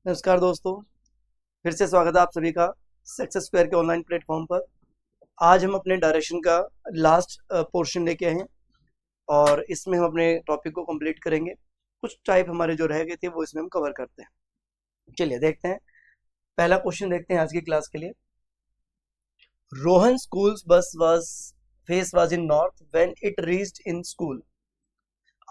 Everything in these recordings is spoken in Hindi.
नमस्कार दोस्तों, फिर से स्वागत है आप सभी का सक्सेस स्क्वायर के ऑनलाइन प्लेटफॉर्म पर। आज हम अपने डायरेक्शन का लास्ट पोर्शन लेके आए हैं और इसमें हम अपने टॉपिक को कंप्लीट करेंगे। कुछ टाइप हमारे जो रह गए थे वो इसमें हम कवर करते हैं। चलिए देखते हैं, पहला क्वेश्चन देखते हैं आज की क्लास के लिए। रोहन स्कूल्स बस was in north when it reached in school.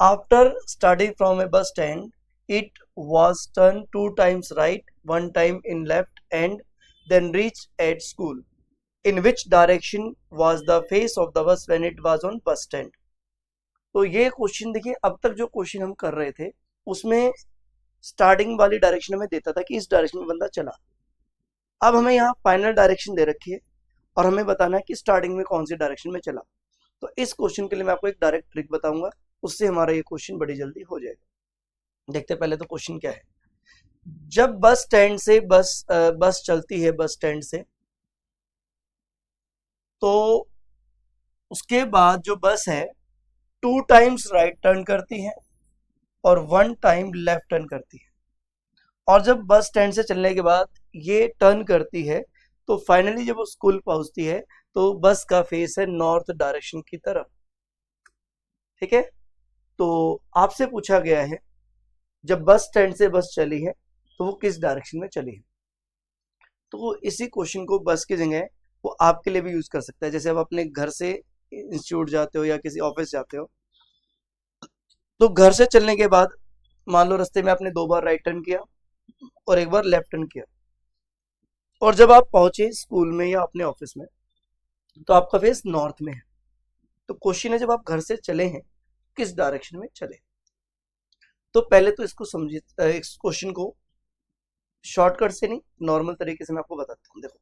After starting from a bus stand, it was turned 2 times right, 1 time in left, and then reached at school. In which direction was the face of the bus when it was on bus stand? तो ये क्वेश्चन देखिए, अब तक जो क्वेश्चन हम कर रहे थे उसमें स्टार्टिंग वाली डायरेक्शन हमें देता था कि इस डायरेक्शन में बंदा चला। अब हमें यहाँ फाइनल डायरेक्शन दे रखी है और हमें बताना है कि स्टार्टिंग में कौन सी डायरेक्शन में चला। तो इस क्वेश्चन के लिए मैं आपको एक डायरेक्ट ट्रिक बताऊंगा, उससे हमारा ये क्वेश्चन बड़ी जल्दी हो जाएगा। देखते हैं पहले तो क्वेश्चन क्या है। जब बस स्टैंड से बस चलती है बस स्टैंड से, तो उसके बाद जो बस है 2 टाइम्स राइट टर्न करती है और 1 टाइम लेफ्ट टर्न करती है। और जब बस स्टैंड से चलने के बाद ये टर्न करती है तो फाइनली जब वो स्कूल पहुंचती है तो बस का फेस है नॉर्थ डायरेक्शन की तरफ। ठीक है, तो आपसे पूछा गया है जब बस स्टैंड से बस चली है तो वो किस डायरेक्शन में चली है। तो इसी क्वेश्चन को बस की जगह वो आपके लिए भी यूज कर सकता है। जैसे आप अपने घर से इंस्टीट्यूट जाते हो या किसी ऑफिस जाते हो, तो घर से चलने के बाद मान लो रास्ते में आपने 2 बार राइट टर्न किया और 1 बार लेफ्ट टर्न किया, और जब आप पहुंचे स्कूल में या अपने ऑफिस में तो आपका फेस नॉर्थ में है। तो क्वेश्चन है जब आप घर से चले हैं किस डायरेक्शन में चले। तो पहले तो इसको समझिए, इस क्वेश्चन को शॉर्टकट से नहीं नॉर्मल तरीके से मैं आपको बताता हूँ। देखो,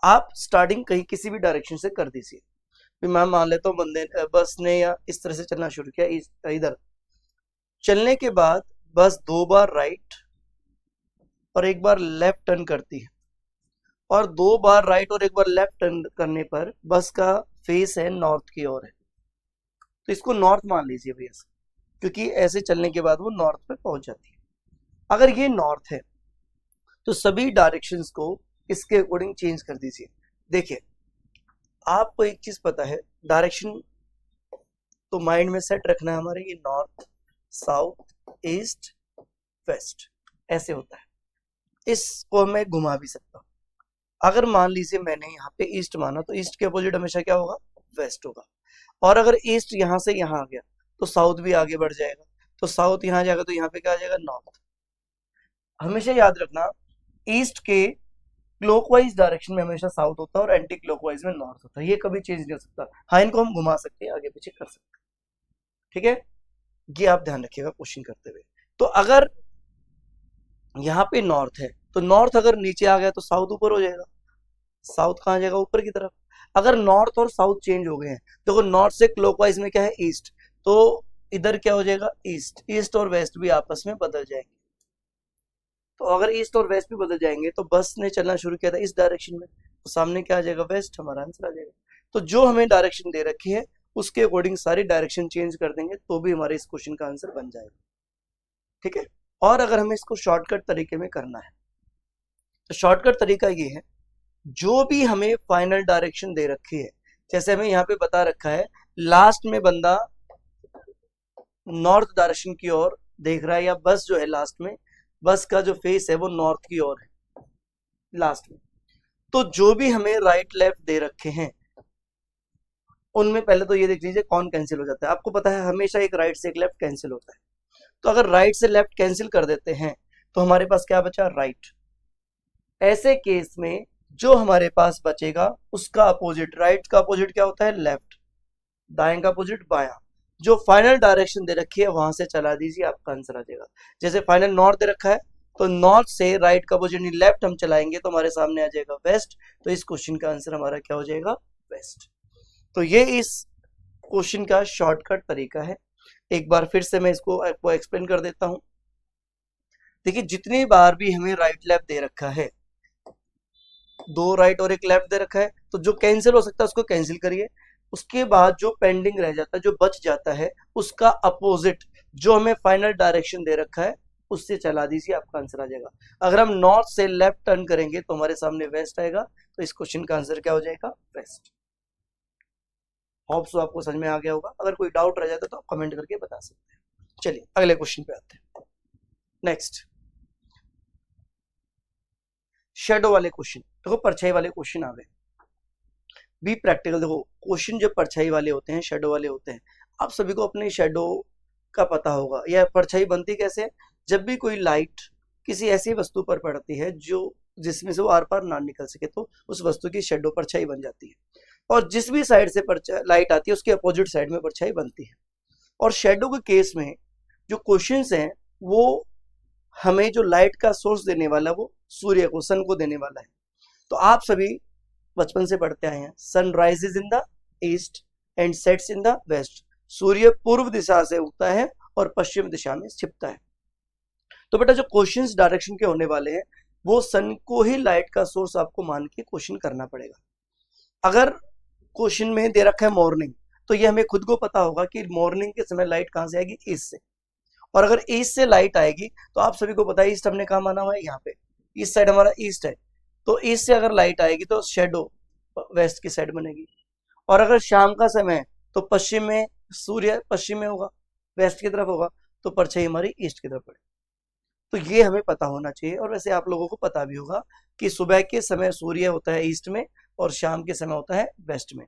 आप स्टार्टिंग कहीं किसी भी डायरेक्शन से कर दीजिए। मैं मान लेता हूँ बस ने या इस तरह से चलना शुरू किया, इधर चलने के बाद बस 2 बार राइट और 1 बार लेफ्ट टर्न करती है, और 2 बार राइट और 1 बार लेफ्ट टर्न करने पर बस का फेस है नॉर्थ की ओर है। तो इसको नॉर्थ मान लीजिए भैया, क्योंकि ऐसे चलने के बाद वो नॉर्थ पे पहुंच जाती है। अगर ये नॉर्थ है तो सभी डायरेक्शंस को इसके अकॉर्डिंग चेंज कर दीजिए। देखिए, आपको एक चीज पता है, डायरेक्शन तो माइंड में सेट रखना है हमारे, ये नॉर्थ साउथ ईस्ट वेस्ट ऐसे होता है। इसको मैं घुमा भी सकता हूँ। अगर मान लीजिए मैंने यहाँ पे ईस्ट माना तो ईस्ट के अपोजिट हमेशा क्या होगा, वेस्ट होगा। और अगर ईस्ट यहाँ से यहाँ आ गया तो साउथ भी आगे बढ़ जाएगा, तो साउथ यहाँ जाएगा तो यहाँ पे क्या आ जाएगा, नॉर्थ। हमेशा याद रखना, ईस्ट के क्लॉकवाइज डायरेक्शन में हमेशा साउथ होता है और एंटी क्लॉकवाइज में नॉर्थ होता है। ये कभी चेंज नहीं हो सकता। हाँ, इनको हम घुमा सकते हैं, आगे पीछे कर सकते हैं। ठीक है, ये आप ध्यान रखिएगा क्वेश्चन करते हुए। तो अगर यहाँ पे नॉर्थ है तो नॉर्थ अगर नीचे आ गया तो साउथ ऊपर हो जाएगा, साउथ कहाँ जाएगा, ऊपर की तरफ। अगर नॉर्थ और साउथ चेंज हो गए हैं, देखो नॉर्थ से क्लॉकवाइज में क्या है, ईस्ट, तो इधर क्या हो जाएगा, ईस्ट। ईस्ट और वेस्ट भी आपस में बदल जाएंगे। तो अगर ईस्ट और वेस्ट भी बदल जाएंगे तो बस ने चलना शुरू किया था इस डायरेक्शन में, तो सामने क्या आ जाएगा, वेस्ट, हमारा आंसर आ जाएगा। तो जो हमें डायरेक्शन दे रखी है उसके अकॉर्डिंग सारी डायरेक्शन चेंज कर देंगे तो भी हमारे इस क्वेश्चन का आंसर बन जाएगा। ठीक है, और अगर हमें इसको शॉर्टकट तरीके में करना है तो शॉर्टकट तरीका ये है, जो भी हमें फाइनल डायरेक्शन दे रखी है, जैसे हमें यहाँ पे बता रखा है लास्ट में बंदा नॉर्थ डायरेक्शन की ओर देख रहा है, या बस जो है लास्ट में बस का जो फेस है वो नॉर्थ की ओर है लास्ट में। तो जो भी हमें राइट लेफ्ट दे रखे हैं उनमें पहले तो ये देख लीजिए कौन कैंसिल हो जाता है। आपको पता है हमेशा एक राइट से एक लेफ्ट कैंसिल होता है, तो अगर राइट से लेफ्ट कैंसिल कर देते हैं तो हमारे पास क्या बचा, राइट। ऐसे केस में जो हमारे पास बचेगा उसका अपोजिट, राइट का अपोजिट क्या होता है, लेफ्ट, दाएं का अपोजिट बायां। जो फाइनल डायरेक्शन दे रखी है वहां से चला दीजिए, आपका आंसर आ जाएगा। जैसे फाइनल नॉर्थ दे रखा है तो नॉर्थ से राइट का अपोजिट लेफ्ट हम चलाएंगे तो हमारे सामने आ जाएगा वेस्ट। तो इस क्वेश्चन का आंसर हमारा क्या हो जाएगा, वेस्ट। तो ये इस क्वेश्चन का शॉर्टकट तरीका है। एक बार फिर से मैं इसको आपको एक्सप्लेन कर देता हूं। देखिए, जितनी बार भी हमें राइट लेफ्ट दे रखा है, 2 राइट और 1 लेफ्ट दे रखा है, तो जो कैंसिल हो सकता है उसको कैंसिल करिए। उसके बाद जो पेंडिंग रह जाता है, जो बच जाता है, उसका अपोजिट जो हमें फाइनल डायरेक्शन दे रखा है उससे चला दीजिए, आपका आंसर आ जाएगा। अगर हम नॉर्थ से लेफ्ट टर्न करेंगे तो हमारे सामने वेस्ट आएगा, तो इस क्वेश्चन का आंसर क्या हो जाएगा? वेस्ट। होप सो आपको समझ में आ गया होगा। अगर कोई डाउट रह जाता तो आप कमेंट करके बता सकते हैं। चलिए अगले क्वेश्चन पे आते हैं। नेक्स्ट शेडो वाले क्वेश्चन। देखो परछाई वाले क्वेश्चन आ गए, बी प्रैक्टिकल। देखो क्वेश्चन जो परछाई वाले होते हैं, शेडो वाले होते हैं, आप सभी को अपने शेडो का पता होगा। यह परछाई बनती कैसे है? जब भी कोई लाइट किसी ऐसी वस्तु पर पड़ती है जो जिसमें से वो आर पार ना निकल सके, तो उस वस्तु की शेडो परछाई बन जाती है। और जिस भी साइड से लाइट आती है उसके अपोजिट साइड में परछाई बनती है। और शेडो के केस में जो क्वेश्चंस हैं वो हमें जो लाइट का सोर्स देने वाला वो सूर्य को, सन को देने वाला है। तो आप सभी बचपन से पढ़ते आए हैं, sun rises in the east and sets in the west. सूर्य पूर्व दिशा से उगता है और पश्चिम दिशा में छिपता है। तो बेटा जो क्वेश्चंस डायरेक्शन के होने वाले हैं वो सन को ही लाइट का सोर्स आपको मान के क्वेश्चन करना पड़ेगा। अगर क्वेश्चन में दे रखा है मॉर्निंग, तो ये हमें खुद को पता होगा कि मॉर्निंग के समय लाइट कहां से आएगी? ईस्ट से। और अगर ईस्ट से लाइट आएगी तो आप सभी को पता है ईस्ट हमने कहा माना हुआ है, यहाँ पे ईस्ट साइड हमारा ईस्ट है। तो ईस्ट से अगर लाइट आएगी तो शेडो वेस्ट की साइड बनेगी। और अगर शाम का समय है तो पश्चिम में सूर्य पश्चिम में होगा, वेस्ट की तरफ होगा, तो परछाई हमारी ईस्ट की तरफ पड़ेगी। तो ये हमें पता होना चाहिए। और वैसे आप लोगों को पता भी होगा कि सुबह के समय सूर्य होता है ईस्ट में और शाम के समय होता है वेस्ट में।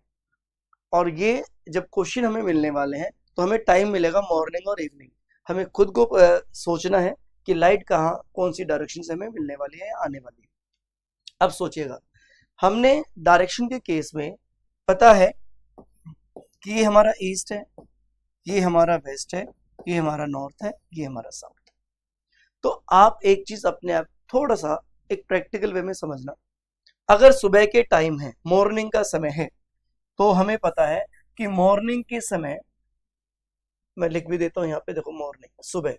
और ये जब क्वेश्चन हमें मिलने वाले हैं तो हमें टाइम मिलेगा मॉर्निंग और इवनिंग। हमें खुद को सोचना है कि लाइट कहाँ कौन सी डायरेक्शन से हमें मिलने वाली है या आने वाली है। अब सोचिएगा, हमने डायरेक्शन के केस में पता है कि ये हमारा ईस्ट है, ये हमारा वेस्ट है, ये हमारा नॉर्थ है, ये हमारा साउथ है। तो आप एक चीज अपने आप थोड़ा सा एक प्रैक्टिकल वे में समझना। अगर सुबह के टाइम है, मॉर्निंग का समय है, तो हमें पता है कि मॉर्निंग के समय, मैं लिख भी देता हूं यहाँ पे, देखो मॉर्निंग सुबह,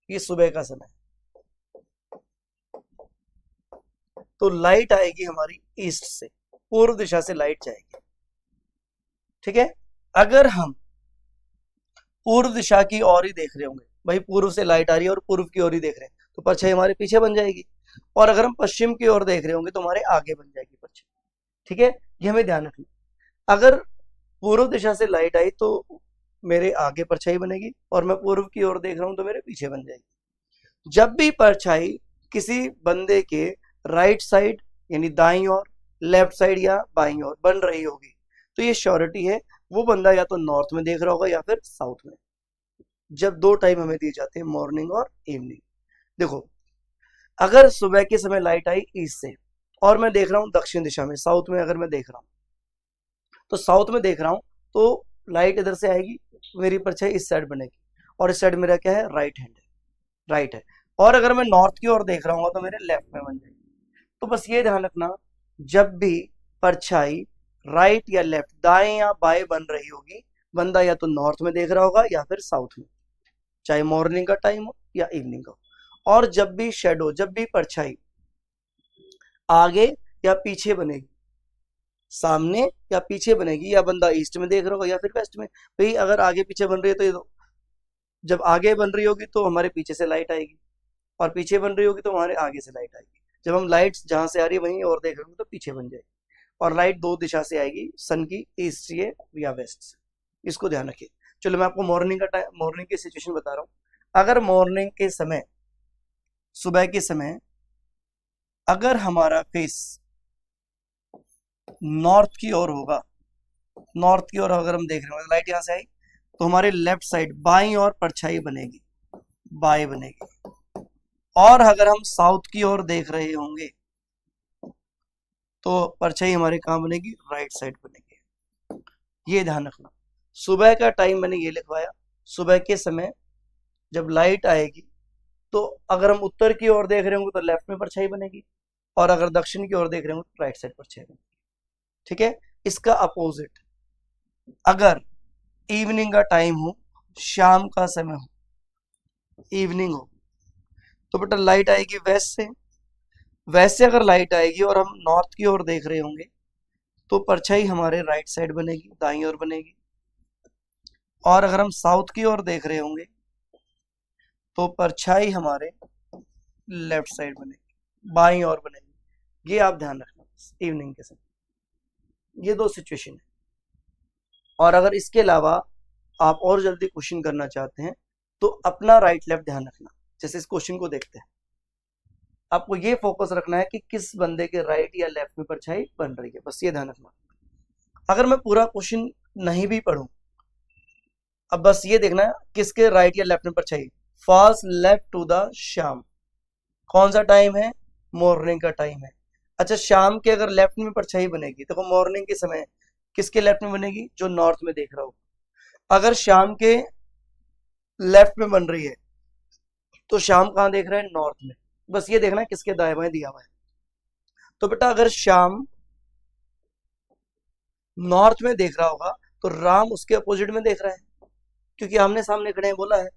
ये सुबह का समय, तो लाइट आएगी हमारी ईस्ट से, पूर्व दिशा से लाइट जाएगी। ठीक है। अगर हम पूर्व दिशा की ओर ही देख रहे होंगे, भाई पूर्व से लाइट आ रही है और पूर्व की ओर ही देख रहे हैं, तो परछाई हमारे पीछे बन जाएगी। और अगर हम पश्चिम की ओर देख रहे होंगे तो हमारे आगे बन जाएगी परछाई। ठीक है, ये हमें ध्यान रखना। अगर पूर्व दिशा से लाइट आई तो मेरे आगे परछाई बनेगी, और मैं पूर्व की ओर देख रहा हूं तो मेरे पीछे बन जाएगी। जब भी परछाई किसी बंदे के राइट साइड यानी दाईं ओर, लेफ्ट साइड या बाईं ओर बन रही होगी, तो ये श्योरिटी है वो बंदा या तो नॉर्थ में देख रहा होगा या फिर साउथ में। जब दो टाइम हमें दिए जाते हैं, मॉर्निंग और इवनिंग। देखो अगर सुबह के समय लाइट आई ईस्ट से और मैं देख रहा हूं दक्षिण दिशा में, साउथ में अगर मैं देख रहा हूं, तो साउथ में देख रहा हूं तो लाइट इधर से आएगी, मेरी परछाई इस साइड बनेगी, और इस साइड मेरा क्या है? राइट हैंड है, राइट है। और अगर मैं नॉर्थ की ओर देख रहा हूँ तो मेरे लेफ्ट में बन जाएगी। तो बस ये ध्यान रखना, जब भी परछाई राइट या लेफ्ट, दाएं या बाएं बन रही होगी, बंदा या तो नॉर्थ में देख रहा होगा या फिर साउथ में, चाहे मॉर्निंग का टाइम हो या इवनिंग का हो। और जब भी शेडो, जब भी परछाई आगे या पीछे बनेगी, सामने या पीछे बनेगी, या बंदा ईस्ट में देख रहा होगा या फिर वेस्ट में। भाई अगर आगे पीछे बन रही है तो ये जब आगे बन रही होगी तो हमारे पीछे से लाइट आएगी, और पीछे बन रही होगी तो हमारे आगे से लाइट आएगी। जब हम लाइट जहां से आ रही है वहीं और देख रहे होंगे तो पीछे बन जाएगी। और लाइट दो दिशा से आएगी, सन की ईस्ट से या वेस्ट से, इसको ध्यान रखिए। चलो मैं आपको मॉर्निंग का टाइम, मॉर्निंग की सिचुएशन बता रहा हूँ। अगर मॉर्निंग के समय, सुबह के समय, अगर हमारा फेस नॉर्थ की ओर होगा, नॉर्थ की ओर अगर हम देख रहे हैं, लाइट यहां से आई तो हमारे लेफ्ट साइड बाईं ओर परछाई बनेगी, बाएं बनेगी। और अगर हम साउथ की ओर देख रहे होंगे तो परछाई हमारे कहां बनेगी? राइट साइड बनेगी। ये ध्यान रखना। सुबह का टाइम मैंने ये लिखवाया, सुबह के समय जब लाइट आएगी तो अगर हम उत्तर की ओर देख रहे होंगे तो लेफ्ट में परछाई बनेगी, और अगर दक्षिण की ओर देख रहे होंगे तो राइट साइड परछाई बनेगी। ठीक है। इसका अपोजिट, अगर इवनिंग का टाइम हो, शाम का समय हो, इवनिंग हो, तो बेटा लाइट आएगी वेस्ट से। वेस्ट से अगर लाइट आएगी और हम नॉर्थ की ओर देख रहे होंगे तो परछाई हमारे राइट साइड बनेगी, दाईं ओर बनेगी। और अगर हम साउथ की ओर देख रहे होंगे तो परछाई हमारे लेफ्ट साइड बनेगी, बाईं ओर बनेगी। ये आप ध्यान रखना इवनिंग के समय। ये दो सिचुएशन है। और अगर इसके अलावा आप और जल्दी क्वेश्चन करना चाहते हैं तो अपना राइट लेफ्ट ध्यान रखना। जैसे इस क्वेश्चन को देखते हैं, आपको ये फोकस रखना है कि किस बंदे के राइट या लेफ्ट में परछाई बन रही है, बस ये ध्यान रखना। अगर मैं पूरा क्वेश्चन नहीं भी पढ़ूं, अब बस ये देखना है किसके राइट या लेफ्ट में परछाई। फॉल्स लेफ्ट टू द शाम, कौन सा टाइम है? मॉर्निंग का टाइम है। अच्छा, शाम के अगर लेफ्ट में परछाई बनेगी, देखो मॉर्निंग के समय किसके लेफ्ट में बनेगी? जो नॉर्थ में देख रहा हो। अगर शाम के लेफ्ट में बन रही है तो शाम कहाँ देख रहा है? नॉर्थ में। बस ये देखना है किसके दाएं बाएं दिया हुआ है। तो बेटा अगर शाम नॉर्थ में देख रहा होगा तो राम उसके अपोजिट में देख रहा है, क्योंकि आमने सामने खड़े हैं, बोला है।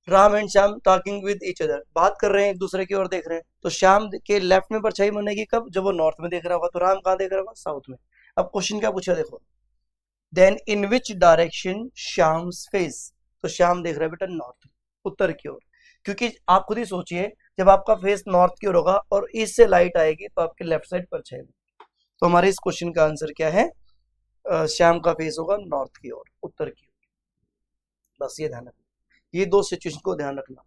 Ram and Shyam talking with each other, बात कर रहे हैं, एक दूसरे की ओर देख रहे हैं। तो श्याम के लेफ्ट में परछाई बनेगी कब? जब वो नॉर्थ में देख रहा होगा। तो राम कहाँ देख रहा होगा? साउथ में। अब क्वेश्चन क्या पूछा देखो, then in which direction Shyam's face. तो श्याम देख रहा है बेटा नॉर्थ, उत्तर की ओर। क्योंकि आप खुद ही सोचिए, जब आपका फेस नॉर्थ की ओर होगा और ईस्ट से लाइट आएगी तो आपके लेफ्ट साइड परछाई। तो हमारे इस क्वेश्चन का आंसर क्या है? श्याम का फेस होगा नॉर्थ की ओर, उत्तर की ओर। बस ये ध्यान रखना, ये दो सिचुएशन को ध्यान रखना।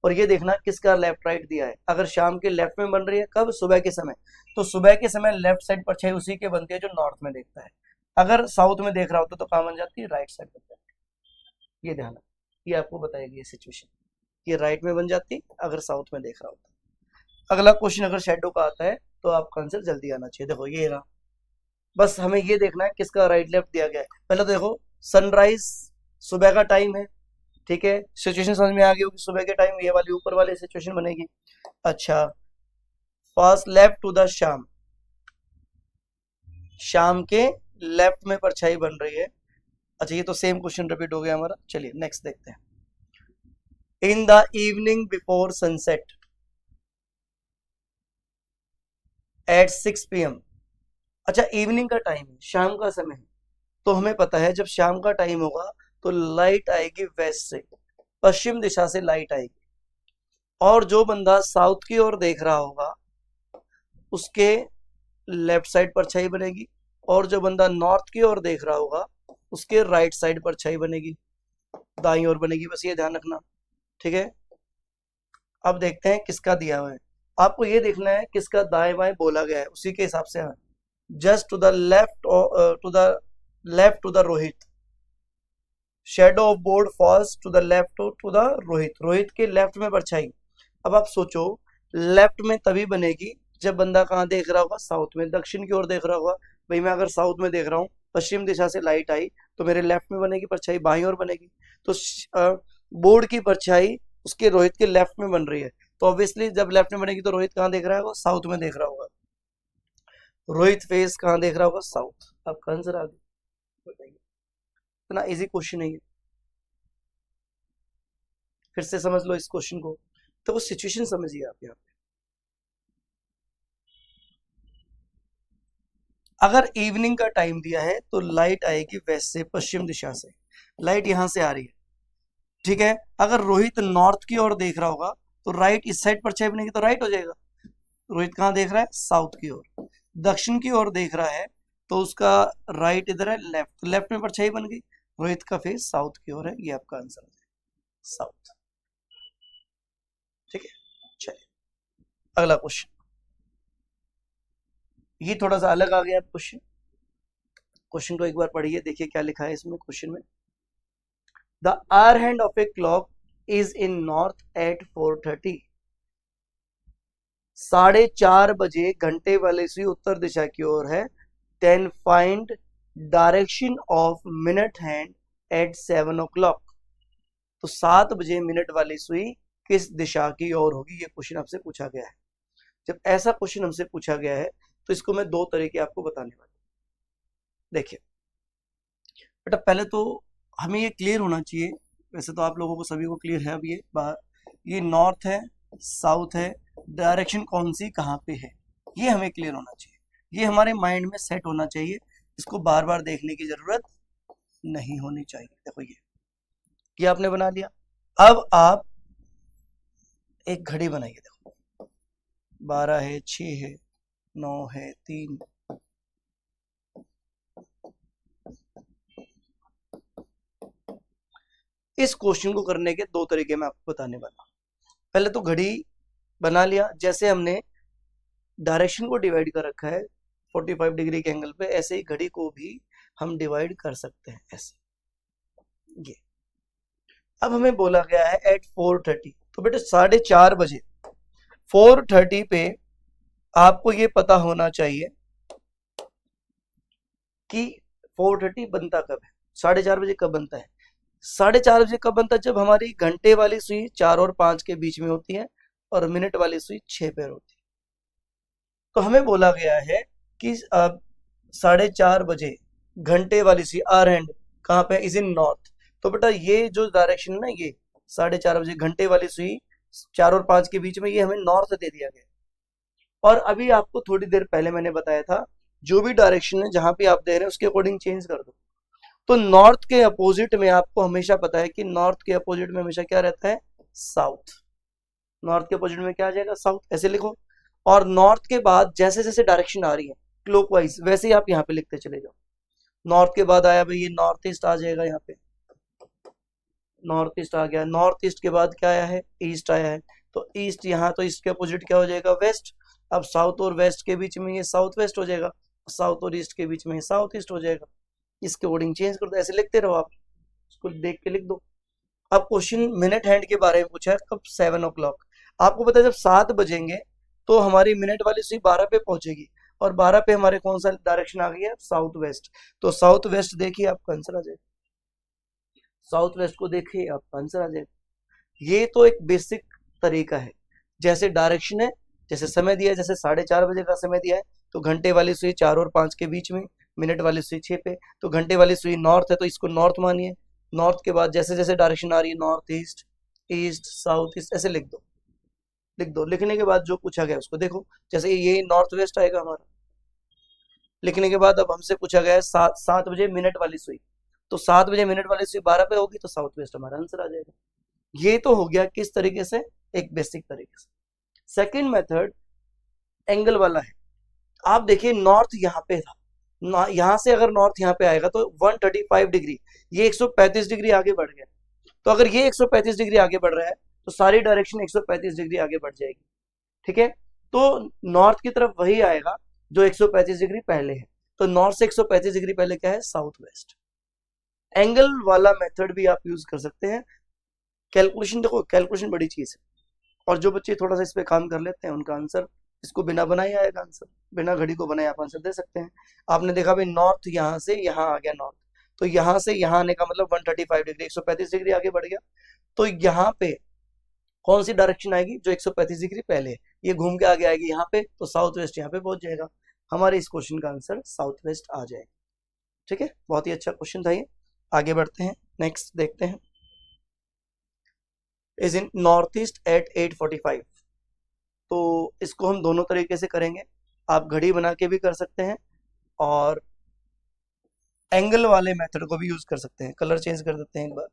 और ये देखना किसका लेफ्ट राइट दिया है। अगर शाम के लेफ्ट में बन रही है कब? सुबह के समय। तो सुबह के समय लेफ्ट साइड परछाई उसी के बनती है जो नॉर्थ में देखता है। अगर साउथ में देख रहा होता तो कहाँ बन जाती है? राइट साइड बन जाती। ये ध्यान रखना, ये आपको बताएगी ये सिचुएशन, ये राइट में बन जाती अगर साउथ में देख रहा होता। अगला क्वेश्चन अगर शेडो का आता है तो आपका आंसर जल्दी आना चाहिए। देखो ये रहा, बस हमें ये देखना है किसका राइट लेफ्ट दिया गया है। पहले तो देखो सनराइज सुबह का टाइम है, ठीक है। सिचुएशन समझ में आ गई होगी, सुबह के टाइम ये वाली ऊपर वाली सिचुएशन बनेगी। अच्छा, फर्स्ट लेफ्ट टू द शाम, शाम के लेफ्ट में परछाई बन रही है। अच्छा, ये तो सेम क्वेश्चन रिपीट हो गया हमारा। चलिए नेक्स्ट देखते हैं। In the evening before sunset at 6 PM। अच्छा, इवनिंग का टाइम है, शाम का समय है। तो हमें पता है जब शाम का टाइम होगा तो लाइट आएगी वेस्ट से, पश्चिम दिशा से लाइट आएगी। और जो बंदा साउथ की ओर देख रहा होगा उसके लेफ्ट साइड परछाई बनेगी, और जो बंदा नॉर्थ की ओर देख रहा होगा उसके राइट साइड परछाई बनेगी, दाईं ओर बनेगी। बस ये ध्यान रखना, ठीक है। अब देखते हैं किसका दिया हुआ है। आपको ये देखना है किसका दाएं बाएं बोला गया है, उसी के हिसाब से। Just to the left, to the Rohit, shadow of board falls to the left to the Rohit, Rohit के लेफ्ट में परछाई। अब आप सोचो, लेफ्ट में तभी बनेगी जब बंदा कहाँ देख रहा होगा? साउथ में, दक्षिण की ओर देख रहा होगा। भाई मैं अगर साउथ में देख रहा हूँ, पश्चिम दिशा से लाइट आई तो मेरे लेफ्ट में बनेगी परछाई, बाईं ओर बनेगी। तो बोर्ड की परछाई उसके रोहित के लेफ्ट में बन रही है। तो ऑब्वियसली जब लेफ्ट में बनेगी तो रोहित कहाँ देख रहा होगा? साउथ में देख रहा होगा। रोहित फेस कहाँ देख रहा होगा? साउथ। आपका आंसर आ गया। बताइए, इतना इजी क्वेश्चन है ये। फिर से समझ लो इस क्वेश्चन को, तो वो सिचुएशन समझिए आप यहाँ पे। अगर इवनिंग का टाइम दिया है तो लाइट आएगी वेस्ट से, पश्चिम दिशा से। लाइट यहां से आ रही है, ठीक है। अगर रोहित नॉर्थ की ओर देख रहा होगा तो राइट इस साइड परछाई बनेगी तो राइट हो जाएगा। रोहित कहाँ देख रहा है? साउथ की ओर। दक्षिण की ओर देख रहा है तो उसका राइट इधर है, लेफ्ट, लेफ्ट में परछाई बन गई। रोहित का फेस साउथ की ओर है, ये आपका आंसर है, साउथ। ठीक है, चलिए अगला क्वेश्चन। ये थोड़ा सा अलग आ गया क्वेश्चन। क्वेश्चन को एक बार पढ़िए, देखिए क्या लिखा है इसमें क्वेश्चन में। The hour hand of a clock is in north at 4:30। 4:30 बजे घंटे वाली सुई उत्तर दिशा की ओर है। Then find direction of minute hand at 7 o'clock। तो 7 बजे मिनट वाली सुई किस दिशा की ओर होगी? ये क्वेश्चन आपसे पूछा गया है। जब ऐसा क्वेश्चन हमसे पूछा गया है तो इसको मैं दो तरीके आपको बताने वाला हूं। देखिए बेटा, पहले तो हमें ये क्लियर होना चाहिए, वैसे तो आप लोगों को सभी को क्लियर है अब ये नॉर्थ है, साउथ है, डायरेक्शन कौन सी कहाँ पे है, ये हमें क्लियर होना चाहिए। ये हमारे माइंड में सेट होना चाहिए, इसको बार बार देखने की जरूरत नहीं होनी चाहिए। देखो ये आपने बना लिया। अब आप एक घड़ी बनाइए। देखो 12 है, 6 है, 9 है, 3। इस क्वेश्चन को करने के दो तरीके मैं आपको बताने वाला हूं। पहले तो घड़ी बना लिया, जैसे हमने डायरेक्शन को डिवाइड कर रखा है 45 डिग्री के एंगल पे, ऐसे ही घड़ी को भी हम डिवाइड कर सकते हैं ऐसे। ये अब हमें बोला गया है एट 4:30, तो बेटे 4:30 बजे 4:30 पे आपको ये पता होना चाहिए कि 4:30 बनता कब है, 4:30 बजे कब बनता है। 4:30 बजे कब बनता है? जब हमारी घंटे वाली सुई 4 और 5 के बीच में होती है और मिनट वाली सुई 6 पे होती है। तो हमें बोला गया है कि 4:30 बजे घंटे वाली सुई आर हैंड कहाँ पे, इज इन नॉर्थ। तो बेटा ये जो डायरेक्शन है ना, ये 4:30 बजे घंटे वाली सुई 4 और 5 के बीच में, ये हमें नॉर्थ दे दिया गया। और अभी आपको थोड़ी देर पहले मैंने बताया था जो भी डायरेक्शन है जहां पे आप दे रहे हैं उसके अकॉर्डिंग चेंज कर दो। तो नॉर्थ के अपोजिट में आपको हमेशा पता है कि नॉर्थ के अपोजिट में हमेशा क्या रहता है, साउथ। नॉर्थ के अपोजिट में क्या आ जाएगा, साउथ, ऐसे लिखो। और नॉर्थ के बाद जैसे जैसे डायरेक्शन आ रही है क्लॉकवाइज, वैसे ही आप यहाँ पे लिखते चले जाओ। नॉर्थ के बाद आया भाई ये नॉर्थ ईस्ट आ जाएगा, यहाँ पे नॉर्थ ईस्ट आ गया। नॉर्थ ईस्ट के बाद क्या आया है, ईस्ट आया है। तो ईस्ट यहाँ, तो ईस्ट के अपोजिट क्या हो जाएगा, वेस्ट। अब साउथ और वेस्ट के बीच में ये साउथ वेस्ट हो जाएगा, साउथ और ईस्ट के बीच में साउथ ईस्ट हो जाएगा। इसके वर्डिंग चेंज कर दो, ऐसे लिखते रहो आप, इसको देख के लिख दो। अब क्वेश्चन मिनट हैंड के बारे में पूछा है, कब 7 o'clock। आपको पता है जब 7 बजेंगे तो हमारी मिनट वाली सुई 12 पे पहुंचेगी, और 12 पे हमारे कौन सा डायरेक्शन आ गई है, साउथ वेस्ट। तो साउथ वेस्ट देखिए आपका आंसर आ जाएगा, साउथ वेस्ट को देखिए आपका आंसर आ जाएगा। ये तो एक बेसिक तरीका है, जैसे डायरेक्शन है, जैसे समय दिया है, जैसे 4:30 बजे का समय दिया है तो घंटे वाली सुई 4 और 5 के बीच में, मिनट वाली सुई 6 पे। तो घंटे वाली सुई नॉर्थ है तो इसको नॉर्थ मानिए। नॉर्थ के बाद जैसे जैसे डायरेक्शन आ रही है, north east, east, south east, ऐसे लिख दो, लिख दो। लिखने के बाद जो पूछा गया उसको देखो, जैसे ये नॉर्थ वेस्ट आएगा हमारा। लिखने के बाद अब हमसे पूछा गया है 7 बजे मिनट वाली सुई, तो 7 बजे मिनट वाली सुई 12 पे होगी, तो साउथ वेस्ट हमारा आंसर आ जाएगा। ये तो हो गया किस तरीके से, एक बेसिक तरीके से। सेकेंड मेथड एंगल वाला है। आप देखिए नॉर्थ यहाँ पे था, यहाँ से अगर नॉर्थ यहाँ पे आएगा तो 135 डिग्री, ये 135 डिग्री आगे बढ़ गया। तो अगर ये 135 डिग्री आगे बढ़ रहा है तो सारी डायरेक्शन 135 डिग्री आगे बढ़ जाएगी, ठीक है। तो नॉर्थ की तरफ वही आएगा जो 135 डिग्री पहले है। तो नॉर्थ से 135 डिग्री पहले क्या है, साउथ वेस्ट। एंगल वाला मेथड भी आप यूज कर सकते हैं। कैलकुलेशन देखो, कैलकुलेशन बड़ी चीज है, और जो बच्चे थोड़ा सा इस पे काम कर लेते हैं उनका आंसर इसको बिना बनाए आएगा, आंसर बिना घड़ी को बनाए आप आंसर दे सकते हैं। आपने देखा भाई नॉर्थ यहाँ से यहाँ आ गया नॉर्थ, तो यहाँ से यहाँ आने का मतलब 135 डिग्री, 135 डिग्री आगे बढ़ गया। तो यहाँ पे कौन सी डायरेक्शन आएगी, जो 135 डिग्री पहले है, ये घूम के आगे आएगी यहाँ पे, तो साउथ वेस्ट यहाँ पे पहुंच जाएगा। हमारे इस क्वेश्चन का आंसर साउथ वेस्ट आ जाएगा, ठीक है। बहुत ही अच्छा क्वेश्चन था ये। आगे बढ़ते हैं, नेक्स्ट देखते हैं। Is in north east eight 8:45। तो इसको हम दोनों तरीके से करेंगे, आप घड़ी बना के भी कर सकते हैं और एंगल वाले मेथड को भी यूज कर सकते हैं। कलर चेंज कर देते हैं एक बार।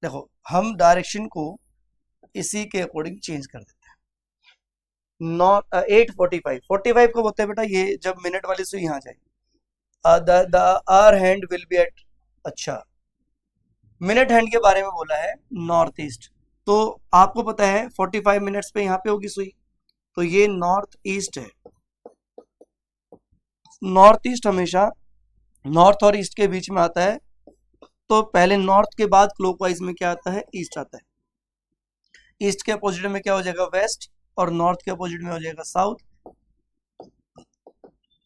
देखो हम डायरेक्शन को इसी के अकॉर्डिंग चेंज कर देते हैं। नॉट 8:45, 45 को बोलते हैं बेटा ये जब मिनट वाली सुई यहाँ जाएगी, the hour hand will be at, अच्छा मिनट हैंड के बारे में बोला है नॉर्थ ईस्ट, तो आपको पता है 45 मिनट्स पे यहाँ पे होगी सुई, तो ये नॉर्थ ईस्ट है। नॉर्थ ईस्ट हमेशा नॉर्थ और ईस्ट के बीच में आता है, तो पहले नॉर्थ के बाद क्लॉकवाइज में क्या आता है, ईस्ट आता है। ईस्ट के अपोजिट में क्या हो जाएगा, वेस्ट, और नॉर्थ के अपोजिट में हो जाएगा साउथ।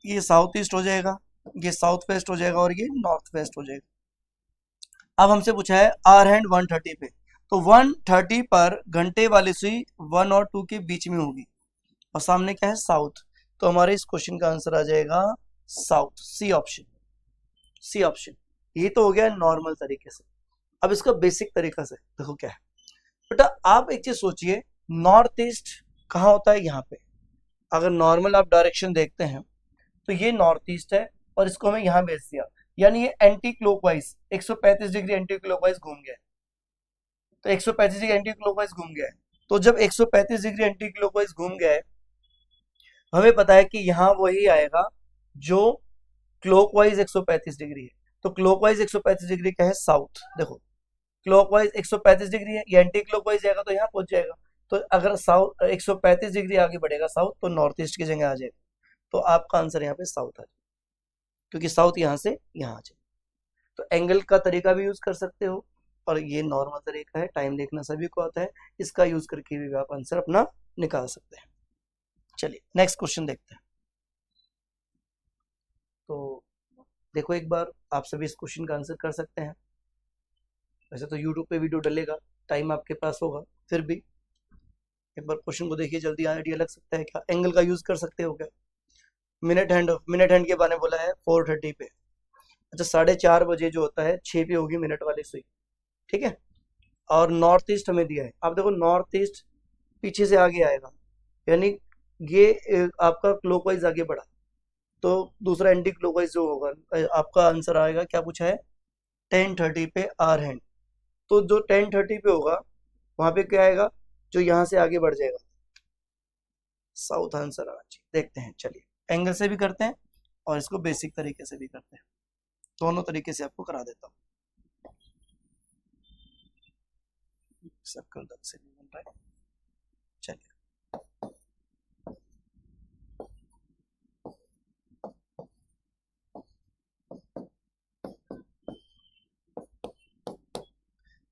ये साउथ ईस्ट हो जाएगा, ये साउथ वेस्ट हो जाएगा, और ये नॉर्थ वेस्ट हो जाएगा। अब हमसे पूछा है आर हैंड 1:30 पे, तो 1:30 पर घंटे वाली सुई 1 और 2 के बीच में होगी, और सामने क्या है, साउथ। तो हमारे इस क्वेश्चन का आंसर आ जाएगा south, C option, C option. ये तो हो गया नॉर्मल तरीके से। अब इसका बेसिक तरीका से देखो क्या है बेटा। आप एक चीज सोचिए, नॉर्थ ईस्ट कहाँ होता है? यहाँ पे। अगर नॉर्मल आप डायरेक्शन देखते हैं तो ये नॉर्थ ईस्ट है और इसको हमें यहाँ भेज दिया, यानी ये anti clockwise 135 degree anti clockwise घूम गया है। तो 135 डिग्री एंटी क्लॉकवाइज घूम गया है। तो जब 135 डिग्री एंटी क्लॉकवाइज घूम गया है, हमें पता है कि यहाँ वही आएगा जो क्लॉकवाइज 135 डिग्री है। तो क्लॉकवाइज 135 डिग्री का है साउथ। देखो क्लॉकवाइज 135 डिग्री है, ये एंटी क्लॉकवाइज जाएगा तो यहाँ पहुंच जाएगा। तो अगर साउथ 135 डिग्री आगे बढ़ेगा साउथ तो नॉर्थ ईस्ट की जगह आ जाएगा। तो आपका आंसर यहाँ पे साउथ आ जाएगा, क्योंकि साउथ यहाँ से यहाँ आ जाएगा। तो एंगल का तरीका भी यूज कर सकते हो, और ये नॉर्मल तरीका है, टाइम देखना सभी को आता है, इसका यूज करके भी आप आंसर अपना निकाल सकते हैं। चलिए नेक्स्ट क्वेश्चन देखते हैं। तो देखो एक बार आप सभी इस क्वेश्चन का आंसर कर सकते हैं। वैसे तो यूट्यूब पे वीडियो डलेगा, टाइम आपके पास होगा, फिर भी एक बार क्वेश्चन को देखिए, जल्दी आइडिया लग सकता है क्या। एंगल का यूज कर सकते हो क्या? मिनट हैंड के बारे में बोला है 4:30 पे। अच्छा 4:30 जो होता है 6 पे होगी मिनट वाली सुई, ठीक है। और नॉर्थ ईस्ट हमें दिया है। आप देखो नॉर्थ ईस्ट पीछे से आगे आएगा, यानी ये आपका क्लॉकवाइज आगे बढ़ा, तो दूसरा एंटी क्लॉकवाइज जो होगा आपका आंसर आएगा। क्या पूछा है? 10:30 पे आर हैंड। तो जो 10:30 पे होगा वहां पे क्या आएगा? जो यहाँ से आगे बढ़ जाएगा, साउथ आंसर आना चाहिए। देखते हैं, चलिए एंगल से भी करते हैं और इसको बेसिक तरीके से भी करते हैं, दोनों तरीके से आपको करा देता हूँ। सर्कल तक से भी बन रहा है। चलिए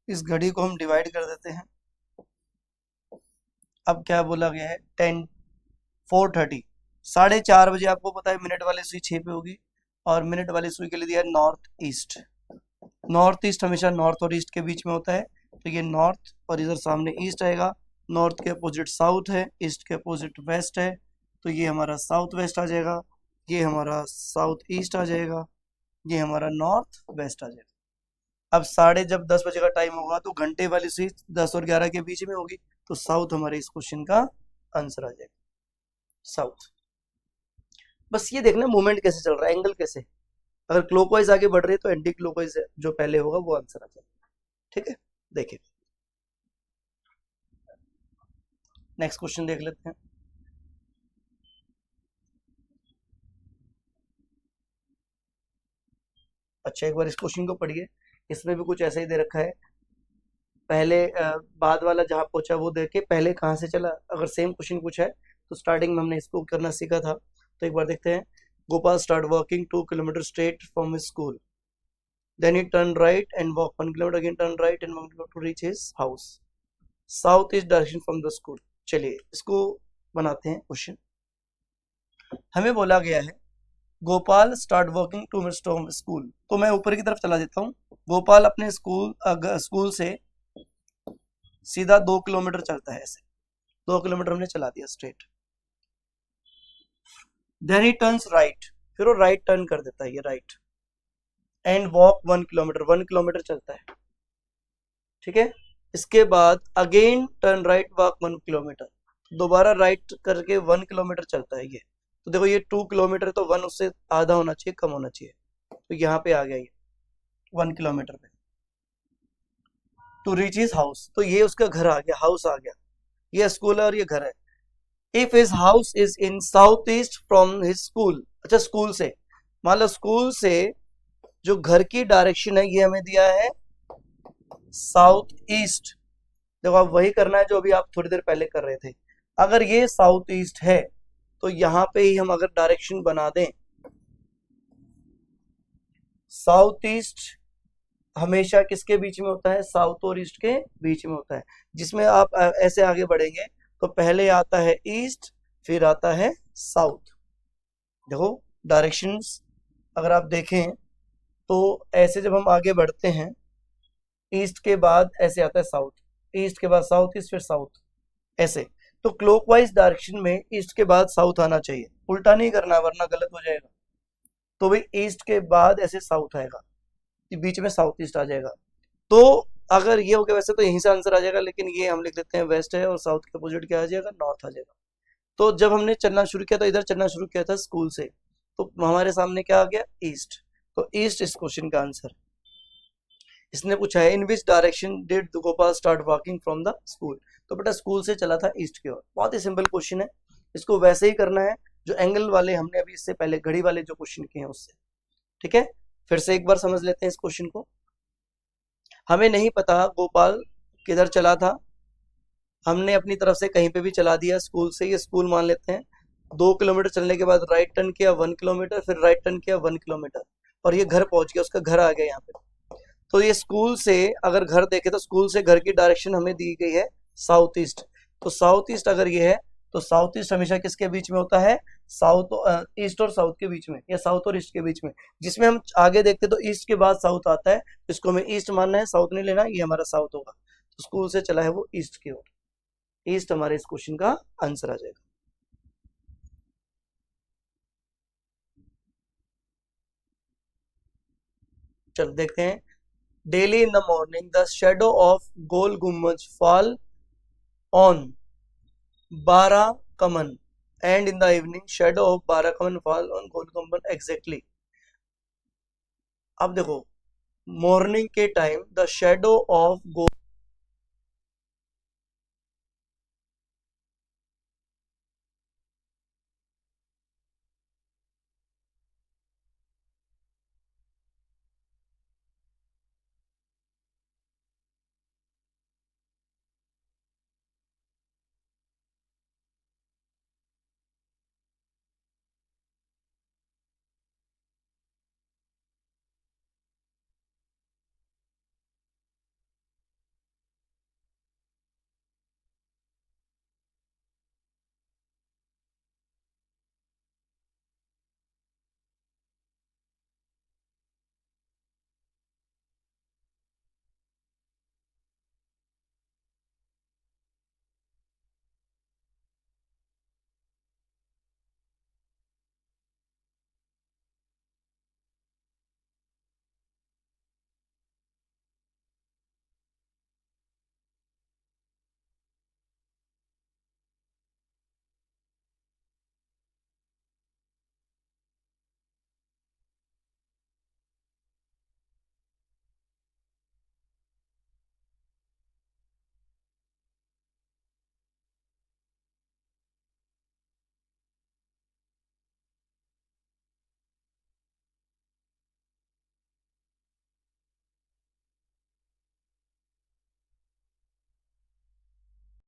इस घड़ी को हम डिवाइड कर देते हैं। अब क्या बोला गया है? 4:30, 4:30 आपको पता है मिनट वाली सुई 6 पे होगी, और मिनट वाली सुई के लिए दिया है नॉर्थ ईस्ट। नॉर्थ ईस्ट हमेशा नॉर्थ और ईस्ट के बीच में होता है, तो ये नॉर्थ और इधर सामने ईस्ट आएगा। नॉर्थ के अपोजिट साउथ है, ईस्ट के अपोजिट वेस्ट है, तो ये हमारा साउथ वेस्ट आ जाएगा, ये हमारा साउथ ईस्ट आ जाएगा, ये हमारा नॉर्थ वेस्ट आ जाएगा। अब जब 10 बजे का टाइम होगा तो घंटे वाली सुई 10 और 11 के बीच में होगी, तो साउथ हमारे इस क्वेश्चन का आंसर आ जाएगा, साउथ। बस ये देखना मूवमेंट कैसे चल रहा है, एंगल कैसे। अगर क्लॉकवाइज आगे बढ़ रही है तो एंटी क्लॉकवाइज जो पहले होगा वो आंसर आ जाएगा, ठीक है। देखिए नेक्स्ट क्वेश्चन देख लेते हैं। अच्छा एक बार इस क्वेश्चन को पढ़िए, इसमें भी कुछ ऐसा ही दे रखा है। पहले बाद वाला जहां पहुंचा वो देखे, पहले कहां से चला। अगर सेम क्वेश्चन पूछा है तो स्टार्टिंग में हमने इसको करना सीखा था, तो एक बार देखते हैं। Gopal start walking 2 kilometre straight from his school, then he turn right and walk 1 kilometre, again turn right and 1 kilometre to reach his house, south east direction from the school. चलिए इसको बनाते हैं क्वेश्चन। हमें बोला गया है Gopal start walking 2 minutes from school, तो मैं ऊपर की तरफ चला देता हूँ। गोपाल अपने स्कूल से सीधा 2 किलोमीटर चलता है, ऐसे 2 किलोमीटर हमने चला दिया straight. Then he turns right, फिर वो राइट टर्न कर देता है, ये right, and walk 1 kilometre, 1 kilometre चलता है, ठीक है। इसके बाद again turn right walk 1 kilometre, दोबारा राइट करके 1 किलोमीटर चलता है ये। तो देखो ये 2 किलोमीटर, तो 1 उससे आधा होना चाहिए, कम होना चाहिए, तो यहाँ पे आ गया ये 1 किलोमीटर पे। टू रीच हिज हाउस, तो ये उसका घर आ गया, हाउस आ गया, ये स्कूल है और ये घर है। If his house is in south east from his school, अच्छा स्कूल से, मान लो स्कूल से जो घर की डायरेक्शन है ये हमें दिया है साउथ ईस्ट। देखो आप वही करना है जो अभी आप थोड़ी देर पहले कर रहे थे। अगर ये साउथ ईस्ट है तो यहाँ पे ही हम अगर डायरेक्शन बना दें, साउथ ईस्ट हमेशा किसके बीच में होता है? साउथ और ईस्ट के बीच में होता है, जिसमें आप ऐसे आगे बढ़ेंगे तो पहले आता है ईस्ट, फिर आता है साउथ। देखो डायरेक्शंस अगर आप देखें तो ऐसे जब हम आगे बढ़ते हैं, ईस्ट के बाद ऐसे आता है साउथ, ईस्ट के बाद साउथ ईस्ट, फिर साउथ, ऐसे। तो क्लॉकवाइज डायरेक्शन में ईस्ट के बाद साउथ आना चाहिए, उल्टा नहीं करना वरना गलत हो जाएगा। तो भाई ईस्ट के बाद ऐसे साउथ आएगा, बीच में साउथ ईस्ट आ जाएगा। तो अगर ये हो गया वैसे तो यहीं से आंसर आ जाएगा, लेकिन ये हम लिख देते हैं वेस्ट है और साउथ के अपोजिट क्या आ जाएगा, नॉर्थ आ जाएगा। तो जब हमने चलना शुरू किया तो इधर चलना शुरू किया था स्कूल से, तो हमारे सामने क्या आ गया, ईस्ट। तो ईस्ट इस क्वेश्चन का आंसर। इसने पूछा है in which direction did Gopal start walking from the school, तो बेटा स्कूल से चला था ईस्ट की ओर। बहुत ही सिंपल क्वेश्चन है, इसको वैसे ही करना है जो एंगल वाले हमने अभी इससे पहले घड़ी वाले जो क्वेश्चन किए हैं उससे। ठीक है, फिर से एक बार समझ लेते हैं इस क्वेश्चन को। हमें नहीं पता गोपाल किधर चला था, हमने अपनी तरफ से कहीं पे भी चला दिया, स्कूल से, ये स्कूल मान लेते हैं। 2 किलोमीटर चलने के बाद राइट टर्न किया 1 किलोमीटर, फिर राइट टर्न किया 1 किलोमीटर, और ये घर पहुंच गया, उसका घर आ गया यहाँ पे। तो ये स्कूल से अगर घर देखे तो स्कूल से घर की डायरेक्शन हमें दी गई है साउथ ईस्ट। तो साउथ ईस्ट अगर ये है तो साउथ ईस्ट हमेशा किसके बीच में होता है, साउथ ईस्ट और साउथ के बीच में, या साउथ और ईस्ट के बीच में। जिसमें हम आगे देखते तो ईस्ट के बाद साउथ आता है, इसको हमें ईस्ट मानना है, साउथ नहीं लेना, ये हमारा साउथ होगा। तो स्कूल से चला है वो ईस्ट की ओर, ईस्ट हमारे इस क्वेश्चन का आंसर आ जाएगा। चलो देखते हैं। Daily in the morning the shadow of Gol Gumbaz fall on Barah Kaman, and in the evening shadow of Barah Kaman fall on goal गुम्बज एग्जैक्टली। अब देखो, मॉर्निंग के time the shadow of goal